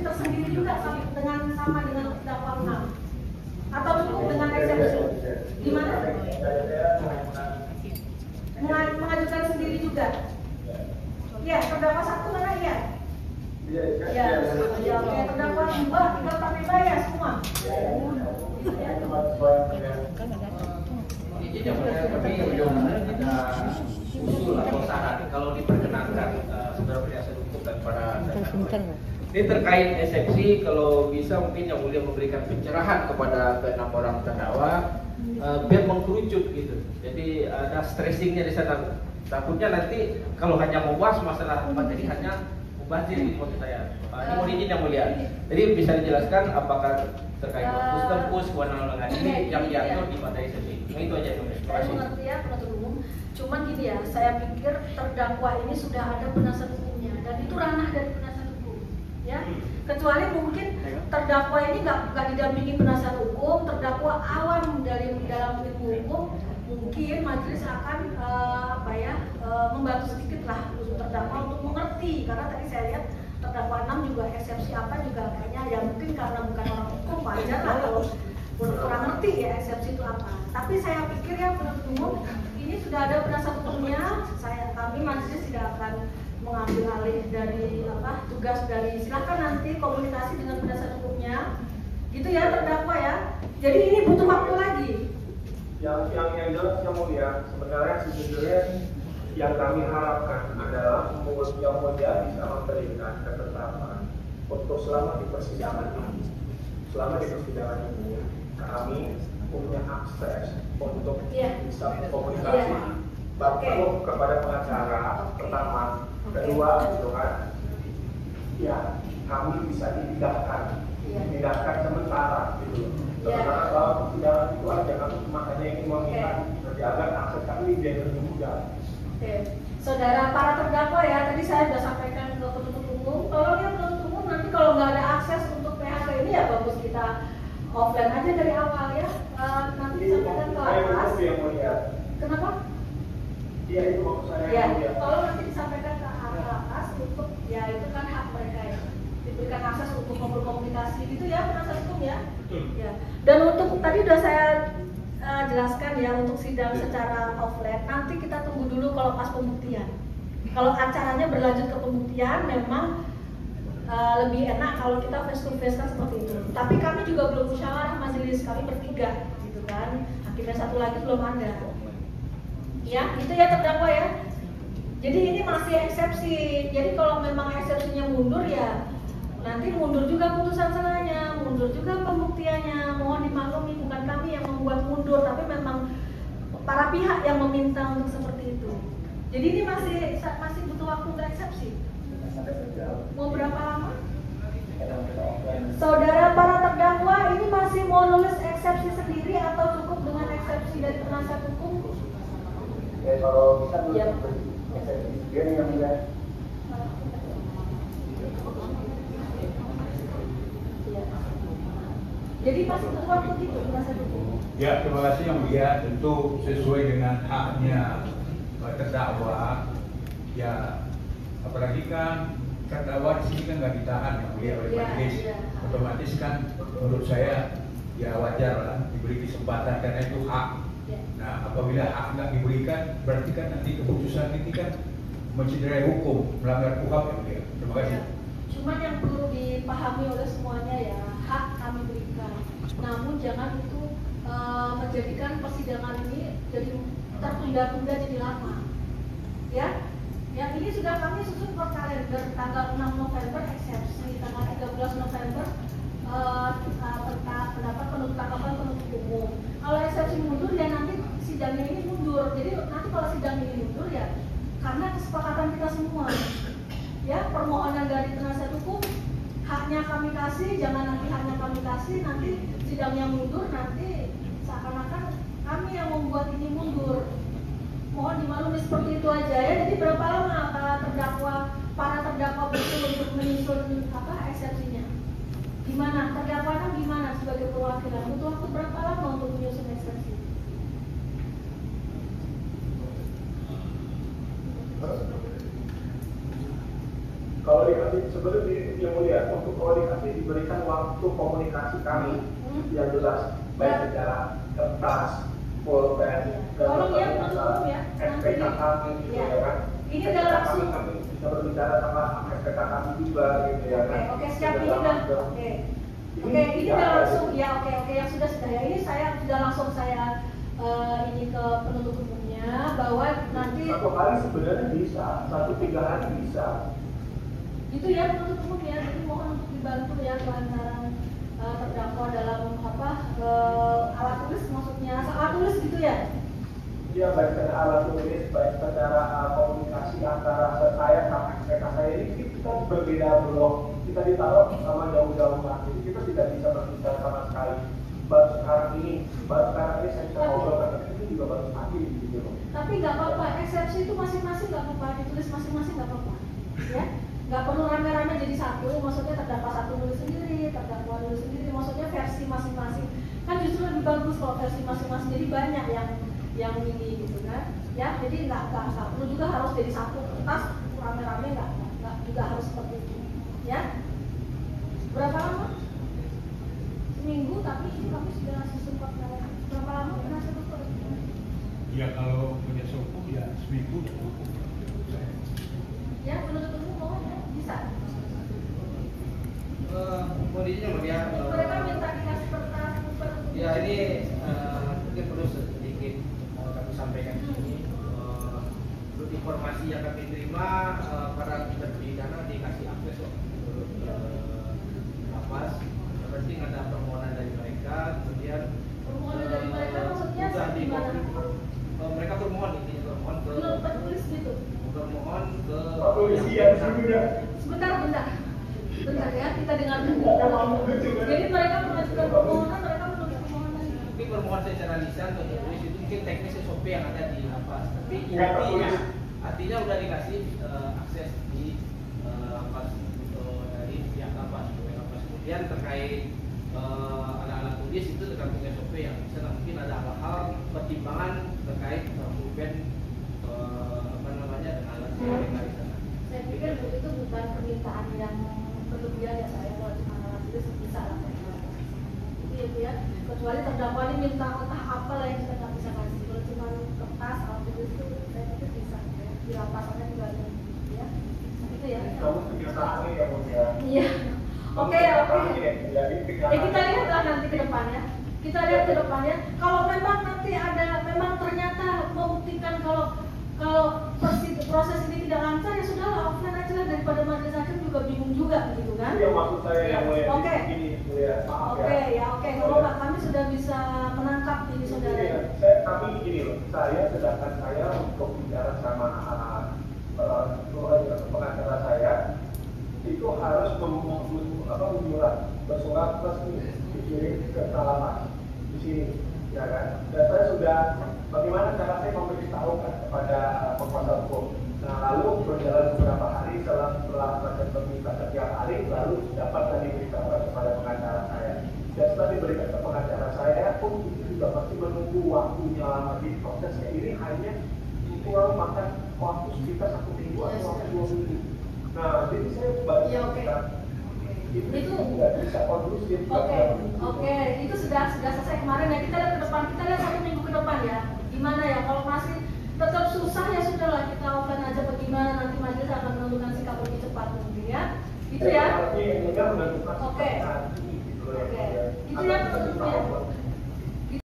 tersendiri juga sama dengan terdakwa 6 atau cukup dengan eksepsi? Gimana? Mengajukan sendiri juga? Ya, terdakwa 1 mana iya? Ya, oke. Terdakwa 2 tinggal pakai bayar semua. Jadi kami ada usul atau saran kalau diperkenankan saudara penasihat hukum dan para ini terkait eksepsi, kalau bisa mungkin yang mulia memberikan pencerahan kepada ke-6 orang terdakwa biar mengkerucut gitu. Jadi ada stressingnya di sana. Takutnya nanti kalau hanya membahas masalah materi hanya mubazir gitu maksud saya. Ini mohon izin yang mulia. Jadi bisa dijelaskan apakah terkait tempus kewenangan ini yang diatur di pada eksepsi. Itu aja yang mulia. Saya mengerti ya penuntut umum. Cuman gini ya, saya pikir terdakwa ini sudah ada penasihat hukumnya dan itu ranah dari penasihat hukum. Ya, kecuali mungkin terdakwa ini nggak didampingi penasihat hukum, terdakwa awam dari dalam ilmu hukum, mungkin majelis akan membantu sedikit lah untuk terdakwa untuk mengerti, karena tadi saya lihat terdakwa 6 juga eksepsi apa juga kayaknya ya mungkin karena bukan orang hukum wajar lah kalau kurang ngerti ya eksepsi itu apa. Tapi saya pikir ya penuntut umum ini sudah ada penasihat hukumnya, kami majelis tidak akan mengambil alih dari tugas dari, silakan nanti komunikasi dengan penasihat hukumnya gitu ya terdakwa ya. Jadi ini butuh waktu lagi. Yang jelas yang mulia, sebenarnya sejujurnya yang kami harapkan adalah yang mulia bisa memberikan ketetapan untuk selama di persidangan ini. Selama di persidangan ini kami punya akses untuk bisa berkomunikasi baik kepada pengacara pertama, kedua gitu kan. Ya, kami bisa dipindahkan sementara gitu. Sementara kalau persidangan itu aja kami cuma hanya ingin meminta agar akses kami biar lebih mudah. Oke, saudara para terdakwa ya, tadi saya sudah sampaikan ke penuntut umum, tolong ya penuntut umum nanti kalau nggak ada akses untuk PHK ini ya bagus kita offline aja dari awal ya. Nanti disampaikan ke atas. Kenapa? Iya itu maksud saya. Ya, tolong nanti disampaikan ke atas untuk ya itu kan hak mereka ya, diberikan akses untuk berkomunikasi gitu ya penasihat hukum ya. Ya. Dan untuk tadi udah saya jelaskan ya untuk sidang secara offline, nanti kita tunggu dulu kalau pas pembuktian. Kalau acaranya berlanjut ke pembuktian memang lebih enak kalau kita face to face kan seperti itu. Tapi kami juga belum musyawarah majelis, kami bertiga gitu kan. Hakimnya satu lagi belum ada. Ya, itu ya terdakwa ya. Jadi ini masih eksepsi. Jadi kalau memang eksepsinya mundur ya nanti mundur juga putusan selanya, mundur juga pembuktiannya. Mohon dimaklumi bukan kami yang membuat mundur, tapi memang para pihak yang meminta untuk seperti itu. Jadi ini masih butuh waktu untuk eksepsi. Mau berapa lama? Saudara para terdakwa ini masih mau nulis eksepsi sendiri atau cukup dengan eksepsi dari penasihat hukum? Ya kalau bisa eksepsi sendiri yang mulia. Jadi masih butuh waktu gitu penasihat hukum? Ya, terima kasih yang mulia. Tentu sesuai dengan haknya terdakwa. Ya, apalagi kan terdakwa di sini kan nggak ditahan yang mulia oleh majelis. Otomatis kan menurut saya ya wajar lah diberi kesempatan karena itu hak. Nah, apabila hak nggak diberikan, berarti kan nanti keputusan ini kan mencederai hukum, melanggar KUHP yang mulia. Terima kasih. Cuman yang perlu dipahami oleh semuanya ya, hak kami berikan. Namun jangan itu menjadikan persidangan ini jadi tertunda-tunda jadi lama. Ya, yang ini sudah kami susun per kalender tanggal 6 November eksepsi, tanggal 13 November pendapat tanggapan penuntut umum. Kalau eksepsi mundur ya nanti sidangnya ini mundur. Jadi nanti kalau sidang ini mundur ya karena kesepakatan kita semua. Ya, permohonan dari penasihat hukum haknya kami kasih, jangan nanti haknya kami kasih, nanti sidangnya mundur, nanti seakan-akan kami yang membuat ini mundur. Mohon dimaklumi seperti itu aja ya. Jadi berapa lama para terdakwa betul untuk menyusun eksepsinya? Gimana? Terdakwa kan gimana sebagai perwakilan? Butuh waktu berapa lama untuk menyusun eksepsi? Kalau lihat sebenarnya yang mulia untuk komunikasi diberikan waktu komunikasi kami yang jelas baik secara kertas, pulpen, tolong ya penutup ya. SPK kami gitu ya kan. Ini udah langsung. Kami bisa berbicara sama SPK kami juga gitu ya kan. Oke, siap ini udah. Oke, ini udah langsung ya. Oke, yang sudah ya. Ini saya sudah langsung saya ini ke penuntut umumnya bahwa nanti satu hari sebenarnya bisa, 1-3 hari bisa. itu ya penuntut umum ya, jadi mohon untuk dibantu ya kelancaran terdakwa dalam alat tulis, maksudnya alat tulis gitu ya? Iya, baik secara alat tulis, baik secara komunikasi antara saya sama SPK saya ini kita berbeda blok, kita ditaruh sama jauh-jauh lah, jadi kita tidak bisa berbicara sama sekali. Baru sekarang ini saya bisa ngobrol karena ini juga baru pagi gitu loh. Tapi nggak apa-apa, eksepsi itu masing-masing nggak apa-apa, ditulis masing-masing nggak apa-apa, ya. Nggak perlu rame-rame jadi satu, maksudnya terdakwa satu nulis sendiri, terdakwa nulis sendiri, maksudnya versi masing-masing. Kan justru lebih bagus kalau versi masing-masing, jadi banyak yang ini gitu kan. Ya, jadi nggak perlu juga harus jadi satu kertas rame-rame, nggak juga harus seperti itu. Ya, berapa lama? Seminggu, tapi ini kami sudah sempat berapa lama pernah sempat? Ya kalau punya suku ya seminggu cukup. Ya, penuntut umum mohon ya, bisa. Kondisinya mulia. Mereka minta dikasih kertas. Ya ini mungkin perlu sedikit kami sampaikan di sini. Menurut informasi yang kami terima, para terpidana dikasih akses untuk lapas. Berarti ada permohonan dari mereka, kemudian Permohonan dari mereka maksudnya sudah gimana? mereka bermohon ke Belum tertulis gitu. bermohon ke Sebentar ya, kita dengarkan. Jadi mereka mengajukan permohonan, mereka menulis permohonan. mungkin permohonan secara lisan atau tertulis itu mungkin teknis SOP yang ada di lapas, tapi artinya udah dikasih akses di lapas dari pihak lapas. Kemudian terkait alat-alat tulis itu tergantung SOP yang bisa, mungkin ada hal-hal pertimbangan terkait pulpen dengan alat mereka di sana. Saya pikir itu bukan permintaan yang berlebihan ya, saya kalau cuma alat tulis bisa lah. Itu ya, kecuali terdakwa ini minta entah apa lah yang kita nggak bisa kasih. Kalau cuma kertas alat tulis itu saya pikir bisa ya. Di lapasannya juga ada ya. Itu ya. Kamu kebiasaannya ya mulia. Iya. Oke. Kita lihat lah nanti ke depannya. Kita lihat ke depannya. Kalau memang nanti memang ternyata membuktikan kalau proses ini tidak lancar, ya sudahlah offline aja lah, daripada majelis hakim juga bingung juga gitu kan. Itu yang maksud saya yang mulia. Oke. Maaf Oke. Kalau Pak kami sudah bisa menangkap ini saudara. Tapi gini loh, sedangkan saya untuk bicara sama pengacara saya itu harus bersurat resmi dikirim ke lapas di sini, ya kan? Dan saya sudah bagaimana cara saya memberitahukan kepada penguasa hukum. Nah, lalu berjalan beberapa hari setelah proses meminta setiap hari, lalu dapat diberitahukan kepada pengacara saya. Dan setelah diberikan ke pengacara saya pun itu juga masih menunggu waktunya lama di prosesnya. Ini hanya itu makan waktu sekitar 1 minggu atau 2 minggu. Nah, jadi saya baru itu nggak bisa kondusif. Oke. Itu sudah selesai kemarin ya. Kita lihat ke depan. Kita lihat 1 minggu ke depan ya. Gimana ya? Kalau masih tetap susah ya sudahlah, kita offline aja. Bagaimana nanti majelis akan menentukan sikap lebih cepat mungkin ya. Itu ya. Oke.